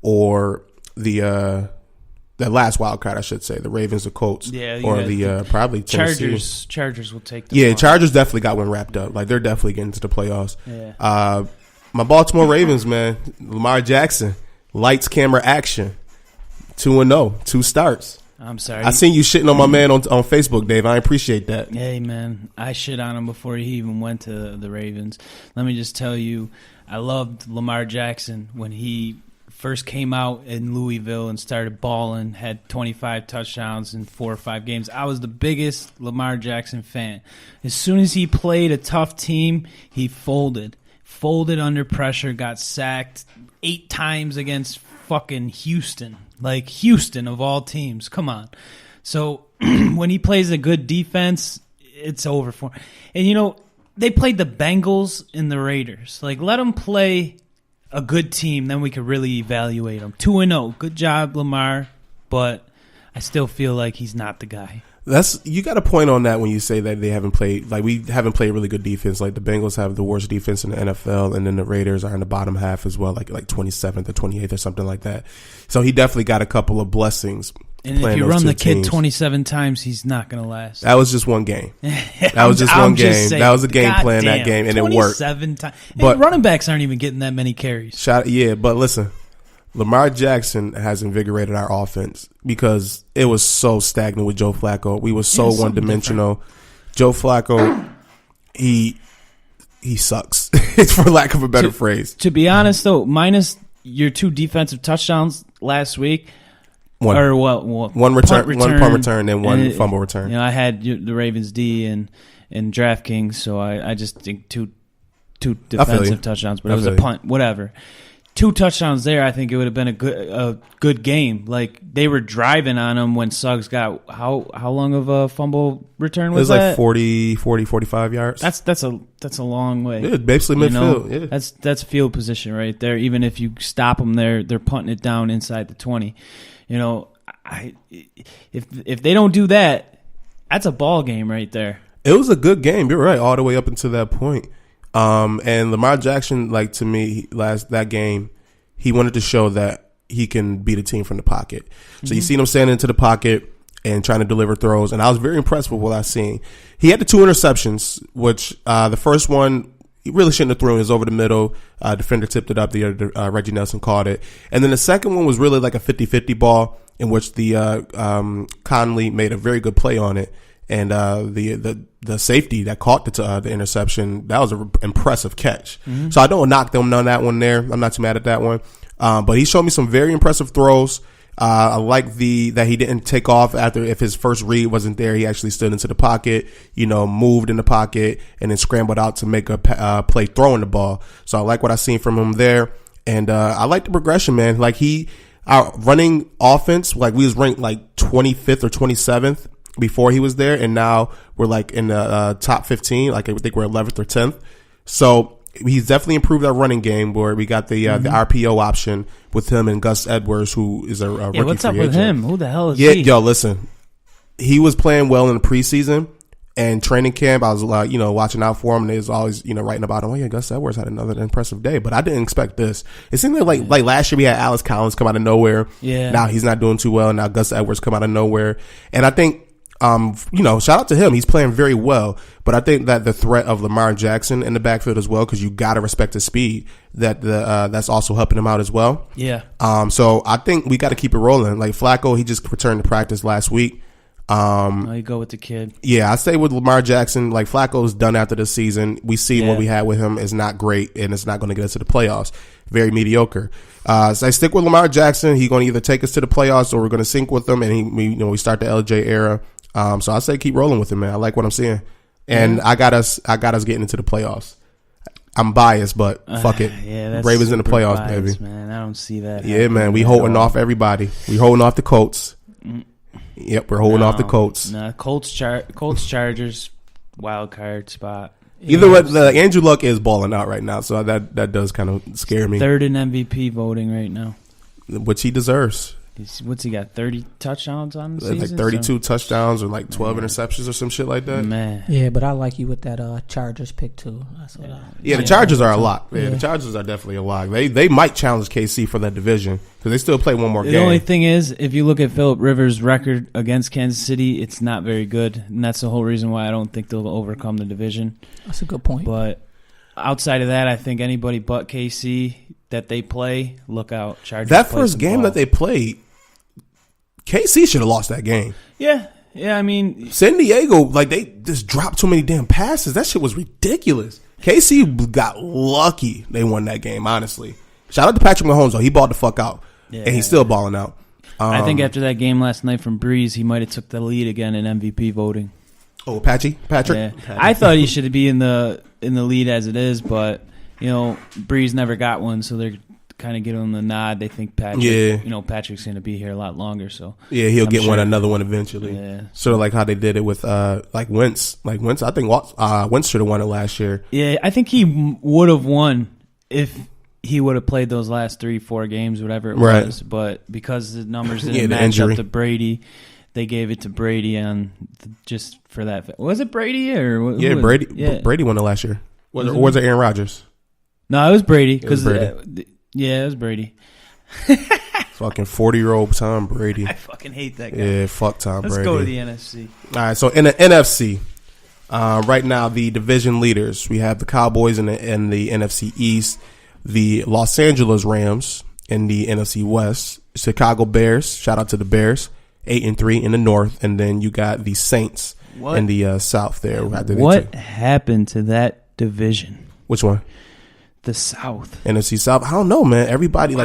or the that last wild card, I should say, the Ravens, the Colts, or the probably Tennessee. Chargers will take them. Yeah, Chargers definitely got one wrapped up. Like, they're definitely getting to the playoffs. Yeah. My Baltimore Ravens, man, Lamar Jackson, lights, camera, action, 2-0, 2 starts. I'm sorry. I seen you shitting on my man on Facebook, Dave. I appreciate that. Hey, man, I shit on him before he even went to the Ravens. Let me just tell you, I loved Lamar Jackson when he first came out in Louisville and started balling, had 25 touchdowns in 4 or 5 games. I was the biggest Lamar Jackson fan. As soon as he played a tough team, he folded under pressure, got sacked 8 times against fucking Houston. Like, Houston of all teams. Come on. So when he plays a good defense, it's over for him. And, you know, they played the Bengals and the Raiders. Like, let them play a good team, then we could really evaluate them. 2-0. Good job, Lamar. But I still feel like he's not the guy. You got a point on that when you say that they haven't played, like, we haven't played really good defense. Like, the Bengals have the worst defense in the NFL, and then the Raiders are in the bottom half as well, like 27th or 28th or something like that. So he definitely got a couple of blessings. And if you run the kid 27 times, he's not going to last. That was just one game. That was just one game. That was a game plan that game, and it worked. 27 times. But running backs aren't even getting that many carries. But listen, Lamar Jackson has invigorated our offense because it was so stagnant with Joe Flacco. We were so one-dimensional. Joe Flacco, he sucks, for lack of a better phrase. To be honest, though, minus your 2 defensive touchdowns last week, one punt return, and one fumble return. You know, I had the Ravens D in DraftKings, so I just think two defensive touchdowns, but it was a punt, whatever. 2 touchdowns there, I think it would have been a good game. Like, they were driving on him when Suggs got how long of a fumble return was that? It was like 40, 45 yards. That's a long way. Yeah, basically midfield. You know, yeah. That's field position right there. Even if you stop them, they're punting it down inside the 20. You know, if they don't do that, that's a ball game right there. It was a good game. You're right, all the way up until that point. And Lamar Jackson, like, to me, that game, he wanted to show that he can beat a team from the pocket. So you seen him standing into the pocket and trying to deliver throws, and I was very impressed with what I seen. He had the 2 interceptions, which the first one he really shouldn't have thrown. It was over the middle. Defender tipped it up. The other, Reggie Nelson caught it. And then the second one was really like a 50-50 ball in which the Conley made a very good play on it. And the safety that caught the interception, that was an impressive catch. So I don't knock them on that one there. I'm not too mad at that one. But he showed me some very impressive throws. I like that he didn't take off if his first read wasn't there. He actually stood into the pocket, moved in the pocket, and then scrambled out to make a play throwing the ball. So I like what I seen from him there. And I like the progression, man. Like, our running offense, like, we was ranked like 25th or 27th before he was there, and now we're like in the top 15. Like, I think we're 11th or 10th. So he's definitely improved our running game, where we got the RPO option with him and Gus Edwards, who is a rookie. What's up with him? Who the hell is he? he? Yo, listen, he was playing well in the preseason and training camp. I was watching out for him, and they was always writing about him. Oh yeah, Gus Edwards had another impressive day, but I didn't expect this. It seemed like last year we had Alex Collins come out of nowhere. Yeah. Now he's not doing too well. Now Gus Edwards come out of nowhere, and I think. Shout out to him. He's playing very well, but I think that the threat of Lamar Jackson in the backfield as well, because you got to respect his speed, that's also helping him out as well. Yeah. So I think we got to keep it rolling. Like, Flacco, he just returned to practice last week. You go with the kid. Yeah, I say with Lamar Jackson, like, Flacco's done after the season. We see what we had with him is not great, and it's not going to get us to the playoffs. Very mediocre. So I stick with Lamar Jackson. He's going to either take us to the playoffs or we're going to sync with him, and we start the LJ era. So I say keep rolling with him, man. I like what I'm seeing, and I got us getting into the playoffs. I'm biased, but fuck it. That's Ravens in the playoffs, biased, baby. Man, I don't see that. Yeah, man. We holding off everybody. We holding off the Colts. Yep, we're holding off the Colts. Nah, Colts Chargers wild card spot. Either way, Andrew Luck is balling out right now, so that does kind of scare me. Third in MVP voting right now, which he deserves. What's he got? 30 touchdowns on the season? Like 32 touchdowns or like 12 interceptions or some shit like that. Man. Yeah, but I like you with that Chargers pick too. That's what the Chargers are a lock. Yeah, the Chargers are definitely a lock. They might challenge KC for that division because they still play one more game. The only thing is, if you look at Phillip Rivers' record against Kansas City, it's not very good, and that's the whole reason why I don't think they'll overcome the division. That's a good point. But outside of that, I think anybody but KC that they play, look out. Chargers that first game that they played, KC should have lost that game. Yeah, I mean, San Diego, like they just dropped too many damn passes. That shit was ridiculous. KC got lucky they won that game. Honestly, shout out to Patrick Mahomes though. He balled the fuck out, and he's still balling out. I think after that game last night from Breeze, he might have took the lead again in MVP voting. Oh, Patrick. Yeah. I thought he should be in the lead as it is, but Breeze never got one, so they're kind of giving him the nod. They think Patrick, Patrick's going to be here a lot longer, so he'll get another one eventually. Yeah. Sort of like how they did it with like Wentz. Like Wentz, I think Wentz should have won it last year. Yeah, I think he would have won if he would have played those last 3-4 games, whatever it was. But because the numbers didn't match up to Brady, they gave it to Brady just for that. Was it Brady or Brady? Yeah. Brady won it last year. Or was it Aaron Rodgers? No, it was Brady. It was Brady. Fucking 40-year-old Tom Brady. I fucking hate that guy. Yeah, fuck Tom Brady. Let's go to the NFC. All right, so in the NFC, right now the division leaders, we have the Cowboys in the NFC East, the Los Angeles Rams in the NFC West, Chicago Bears, shout out to the Bears, 8-3 in the North, and then you got the Saints in the South there. What happened to that division? Which one? The South. NFC South. I don't know, man. Everybody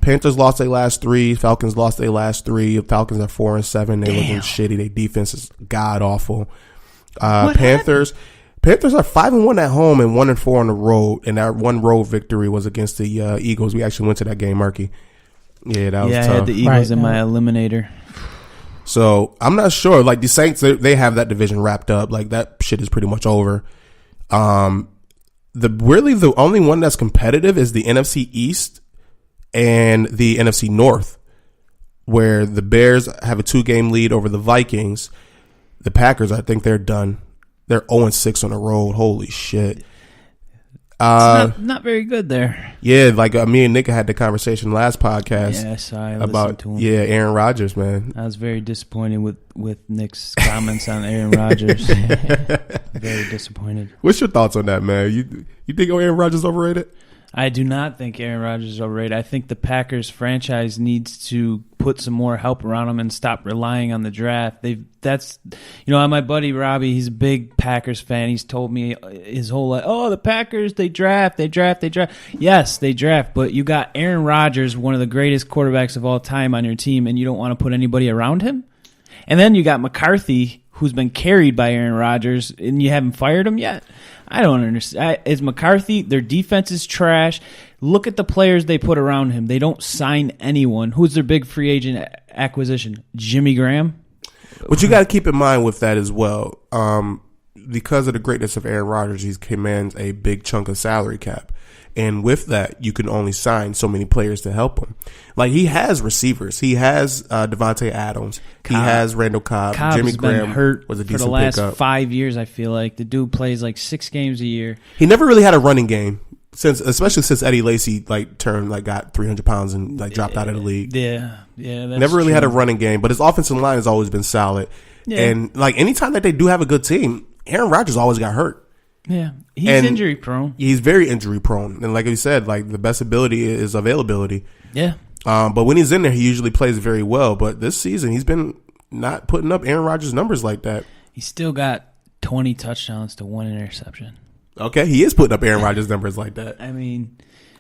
Panthers lost their last 3. Falcons lost their last 3. Falcons are 4-7. They looking shitty. Their defense is god awful. Panthers are 5-1 at home and 1-4 on the road. And that one road victory was against the Eagles. We actually went to that game, Marques. Yeah, that was tough. I had the Eagles in my eliminator. So I'm not sure. Like the Saints, they have that division wrapped up. Like that shit is pretty much over. The only one that's competitive is the NFC East and the NFC North, where the Bears have a 2-game lead over the Vikings. The Packers, I think they're done. They're 0-6 on the road. Holy shit. Not very good there. Yeah, like me and Nick had the conversation last podcast. Yeah, sorry, about to him. Yeah, Aaron Rodgers, man. I was very disappointed with Nick's comments on Aaron Rodgers. Very disappointed. What's your thoughts on that, man? You think Aaron Rodgers is overrated? I do not think Aaron Rodgers is overrated. I think the Packers franchise needs to put some more help around him and stop relying on the draft. My buddy Robbie, he's a big Packers fan. He's told me his whole life, the Packers, they draft. Yes, they draft, but you got Aaron Rodgers, one of the greatest quarterbacks of all time on your team, and you don't want to put anybody around him? And then you got McCarthy, who's been carried by Aaron Rodgers, and you haven't fired him yet? I don't understand. Is McCarthy, their defense is trash. Look at the players they put around him. They don't sign anyone. Who's their big free agent acquisition? Jimmy Graham? But you got to keep in mind with that as well. Because of the greatness of Aaron Rodgers, he commands a big chunk of salary cap. And with that, you can only sign so many players to help him. Like, he has receivers. He has Devontae Adams. He has Randall Cobb. Cobb's Jimmy Graham been hurt was a for decent the last pickup. 5 years, I feel like. The dude plays like 6 games a year. He never really had a running game, especially since Eddie Lacy got 300 pounds and dropped out of the league. Yeah, that's never really true. had a running game, but his offensive line has always been solid. Yeah. And anytime that they do have a good team, Aaron Rodgers always got hurt. Yeah, he's injury prone. He's very injury prone, and like you said, the best ability is availability. Yeah. But when he's in there, he usually plays very well. But this season, he's been not putting up Aaron Rodgers numbers like that. He's still got 20 touchdowns to 1 interception. Okay, he is putting up Aaron Rodgers numbers like that. I mean,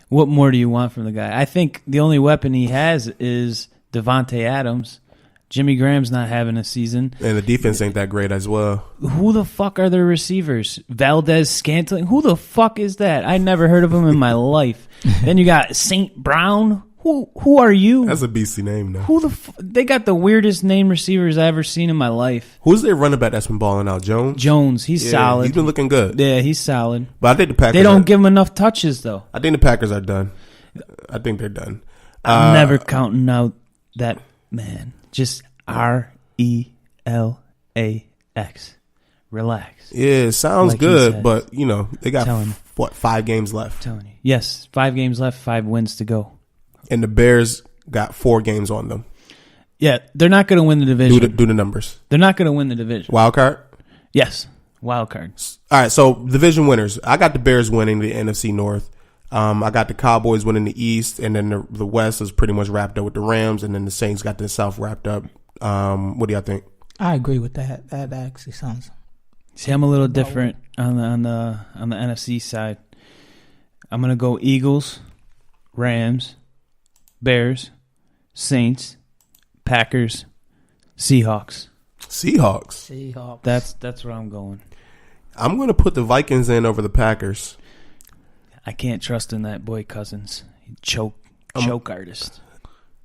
what more do you want from the guy? I think the only weapon he has is Devontae Adams. Jimmy Graham's not having a season. And the defense ain't that great as well. Who the fuck are their receivers? Valdez Scantling? Who the fuck is that? I never heard of him in my life. Then you got St. Brown. Who are you? That's a beastly name, though. They got the weirdest name receivers I've ever seen in my life. Who's their running back that's been balling out? Jones, he's solid. He's been looking good. Yeah, he's solid. But I think the Packers. They don't give him enough touches, though. I think the Packers are done. I think they're done. I'm never counting out that man. Just RELAX. Relax. Yeah, it sounds Like he good, said. but they got Telling you. 5 games left, Telling you. Yes, 5 games left, 5 wins to go. and the Bears got 4 games on them. Yeah, they're not going to win the division. Do the numbers. They're not going to win the division. Wild card. Yes, wild card. All right, so division winners. I got the Bears winning the NFC North. I got the Cowboys winning the East, and then the West is pretty much wrapped up with the Rams, and then the Saints got the South wrapped up. What do y'all think? I agree with that. That actually sounds. See, I'm a little different on the NFC side. I'm gonna go Eagles, Rams, Bears, Saints, Packers, Seahawks. Seahawks. That's where I'm going. I'm going to put the Vikings in over the Packers. I can't trust in that boy Cousins. Choke artist.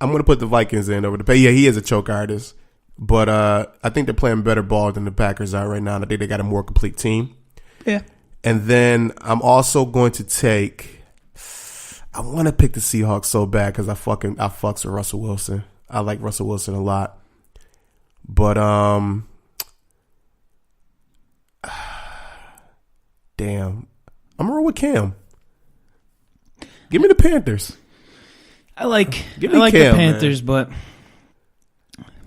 I'm going to put the Vikings in over the Packers. Yeah, he is a choke artist. But I think they're playing better ball than the Packers are right now. And I think they got a more complete team. Yeah. And then I'm also going to take. I want to pick the Seahawks so bad because I fucks with Russell Wilson. I like Russell Wilson a lot. But damn, I'm gonna roll with Cam. Give me the Panthers. I like Cam, the Panthers, but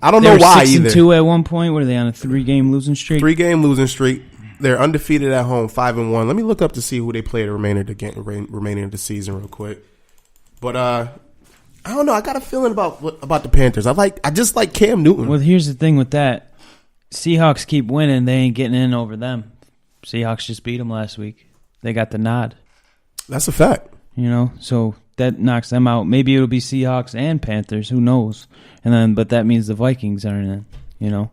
I don't they know were why 6 either. 2 at one point. What are they on a 3-game losing streak? 3-game losing streak. They're undefeated at home, 5-1. Let me look up to see who they play the remainder of the season real quick. But I don't know. I got a feeling about the Panthers. I just like Cam Newton. Well, here's the thing with that. Seahawks keep winning. They ain't getting in over them. Seahawks just beat them last week. They got the nod. That's a fact. So that knocks them out. Maybe it'll be Seahawks and Panthers. Who knows? But that means the Vikings aren't in.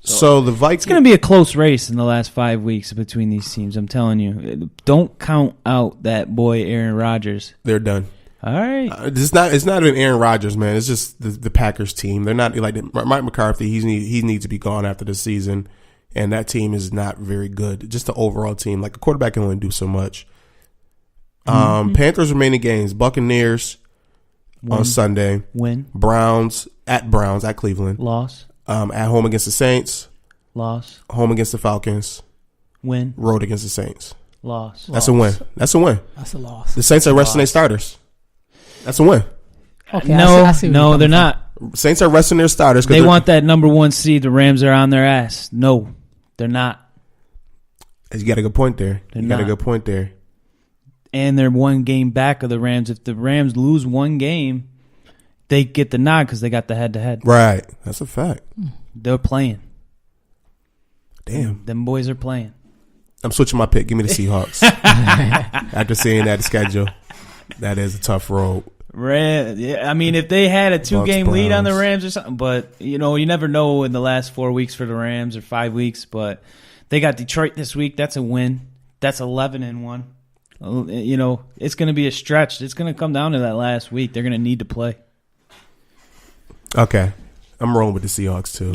So the Vikings. It's going to be a close race in the last 5 weeks between these teams. I'm telling you. Don't count out that boy Aaron Rodgers. They're done. All right. It's not even Aaron Rodgers, man. It's just the Packers team. They're not like Mike McCarthy. He needs to be gone after the season, and that team is not very good. Just the overall team. Like a quarterback can only do so much. Panthers remaining games: Buccaneers on Sunday. Win. Browns at Cleveland. Loss. At home against the Saints. Loss. Home against the Falcons. Win. Road against the Saints. Loss. That's a win. That's a win. That's a loss. The Saints are resting their starters. That's a win. Okay, I see no, they're not. Saints are resting their starters. They want that number 1 seed. The Rams are on their ass. No, they're not. You got a good point there. They're you got a not. good point there. And they're 1 game back of the Rams. If the Rams lose 1 game, they get the nod because they got the head-to-head. Right. That's a fact. They're playing. Damn. Them boys are playing. I'm switching my pick. Give me the Seahawks. After seeing that schedule, that is a tough road. Yeah, I mean, if they had a 2-game lead on the Browns. Rams or something, but you never know in the last 4 weeks for the Rams or 5 weeks. But they got Detroit this week. That's a win. That's 11-1. It's going to be a stretch. It's going to come down to that last week. They're going to need to play. Okay. I'm rolling with the Seahawks, too.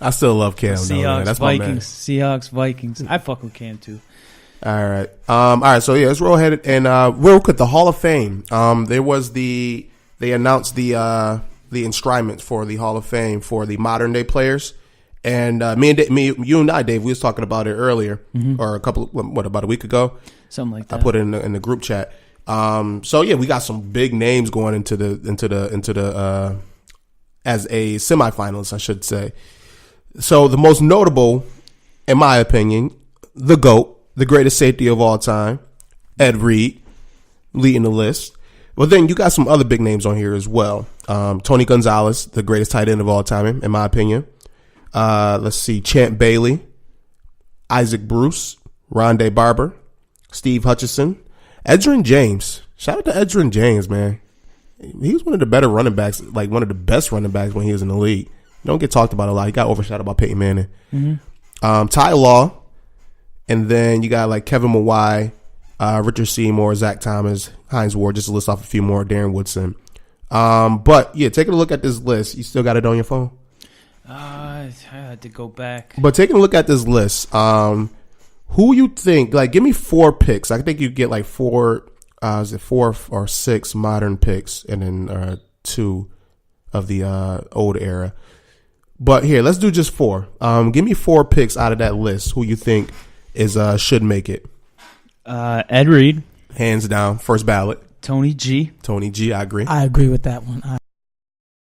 I still love Cam. Seahawks, That's my man. Vikings. Seahawks, Vikings. I fuck with Cam, too. All right. All right. So, yeah, let's roll ahead. And real quick, the Hall of Fame. They announced the inscriptions for the Hall of Fame for the modern-day players. And you and I, Dave, we was talking about it earlier, or about a week ago? Something like that. I put it in the group chat. So yeah, we got some big names going into the as a semifinalist, I should say. So the most notable, in my opinion, the GOAT, the greatest safety of all time, Ed Reed, leading the list. Well, then you got some other big names on here as well. Tony Gonzalez, the greatest tight end of all time, in my opinion. Let's see, Champ Bailey, Isaac Bruce, Rondé Barber, Steve Hutchinson, Edgerrin James. Shout out to Edgerrin James, man. He was one of the better running backs, like one of the best running backs when he was in the league. Don't get talked about a lot. He got overshadowed by Peyton Manning. Ty Law, and then you got like Kevin Mawai, Richard Seymour, Zach Thomas, Hines Ward, just to list off a few more, Darren Woodson. But yeah, taking a look at this list, you still got it on your phone? I had to go back. But taking a look at this list, who you think, like, give me 4 picks. I think you get like 4 or 6 modern picks, and then 2 of the old era. But here, let's do just 4. Give me 4 picks out of that list who you think is should make it. Ed Reed, Hands down, first ballot. Tony G. Tony G, I agree. I agree with that one.